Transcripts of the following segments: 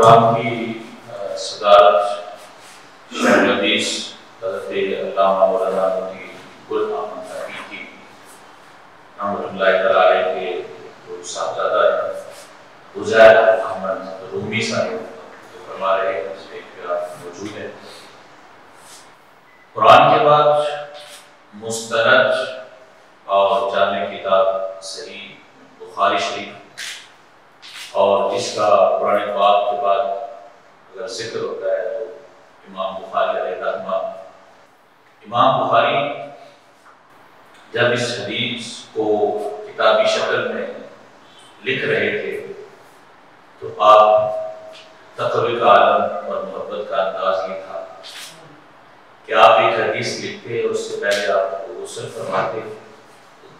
Programme کی صدارت شیخ الحدیث حضرت علامہ مولانا مفتی گل احمد حقیقی رحمۃ اللہ تعالی کے جو صاحبزادہ ہیں عزیر احمد رومی صاحب جو فرما رہے ہیں اسٹیج پہ آپ موجود ہیں۔ قرآن کے بعد مستند اور جامع کتاب صحیح بخاری شریف اور جس کا قرآن پاک کے بعد اگر ذکر ہوتا ہے تو امام بخاری علیہ رحمہ۔ امام بخاری جب اس حدیث کو کتابی شکل میں لکھ رہے تھے تو آپ تقوی کا عالم اور محبت کا انداز یہ تھا کہ آپ ایک حدیث لکھتے اور اس سے پہلے آپ کو غسل فرماتے،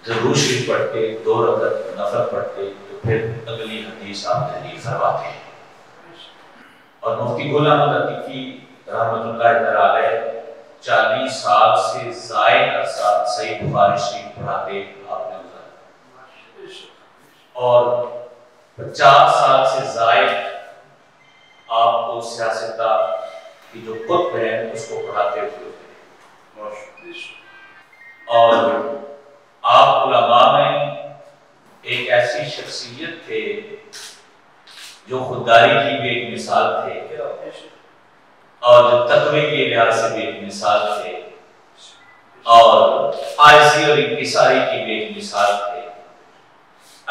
درود شریف پڑھتے، 2 رکعت نفل پڑھتے، تو پھر اگلی حدیث آپ تحریر فرماتے ہیں۔ اور مفتی گل احمد حقیقی رحمۃ اللہ تعالی 40 سال سے زائد عرصہ صحیح بخاری شریف پڑھاتے آپ نے گزارا اور 50 سال سے زائد آپ کو سیاستہ کی جو قطب ہے اس کو پڑھاتے ہوئے اور آپ علماء میں ایک ایسی شخصیت تھے جو خودداری کی بھی ایک مثال تھے اور جو تقوی کے لحاظ سے بھی ایک مثال تھے اور عاجزی اور انکساری کی بھی ایک مثال تھے۔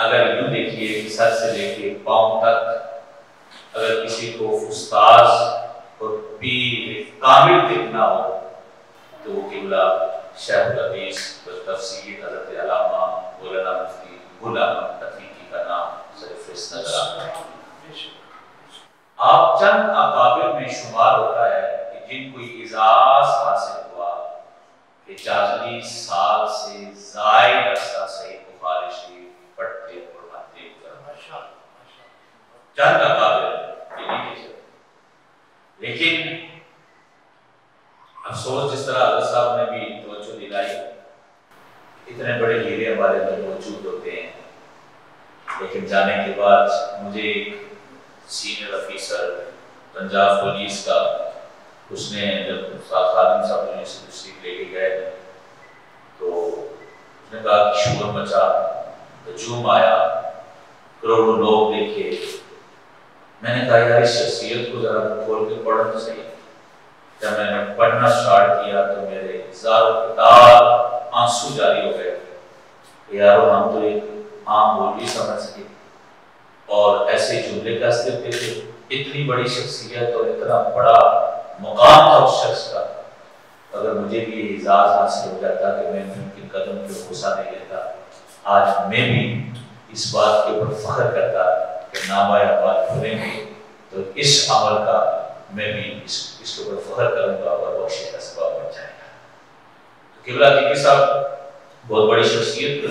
اگر یوں دیکھیے کہ سر سے لے کے پاؤں تک اگر کسی کو استاذ اور پیر کامل دیکھنا ہو تو وہ قبلہ شیخ الحدیث تفسیر حضرت علامہ مولانا مفتی گل احمد حقیقی کا نام سرفہرست نظر آتا ہے۔ آپ چند اکابر میں شمار ہوتا ہے کہ جن کو اعزاز حاصل ہوا کہ 40 سال سے زائد عرصہ صحیح بخاری شریف پڑھتے پڑھاتے چند اکابر یہ نہیں کہہ سکتے، لیکن افسوس جس طرح حضرت صاحب نے بھی توجہ دلائی اتنے بڑے ہیرے ہمارے اندر موجود ہوتے ہیں، لیکن جانے کے بعد مجھے ایک سینئر افیسر پنجاب پولیس کا اس نے جب استاد خادم صاحب یونیورسٹی لے کے گئے تو اس نے کہا کہ شور مچا، ہجوم آیا، کروڑوں لوگ دیکھے۔ میں نے کہا یار اس شخصیت کو ذرا کھول کے پڑھنا تو صحیح۔ جب میں نے پڑھنا سٹارٹ کیا تو میرے زار کتاب آنسو جاری ہو گئے کہ یارو ہم تو ایک عام مولوی سمجھ سکے اور ایسے جملے کیسے ہوتے تھے، اتنی بڑی شخصیت اور اتنا بڑا مقام تھا اس شخص کا۔ اگر مجھے بھی یہ اعزاز حاصل ہو جاتا کہ میں ان کے قدم پہ بوسہ نہیں لیتا، آج میں بھی اس بات کے اوپر فخر کرتا کہ نامہ اعمال کھلیں گے تو اس عمل کا میں بھی اس کے اوپر فخر کروں گا اور بخشش کا سبب بن جائے گا۔ قبلہ حقیقی صاحب بہت بڑی شخصیت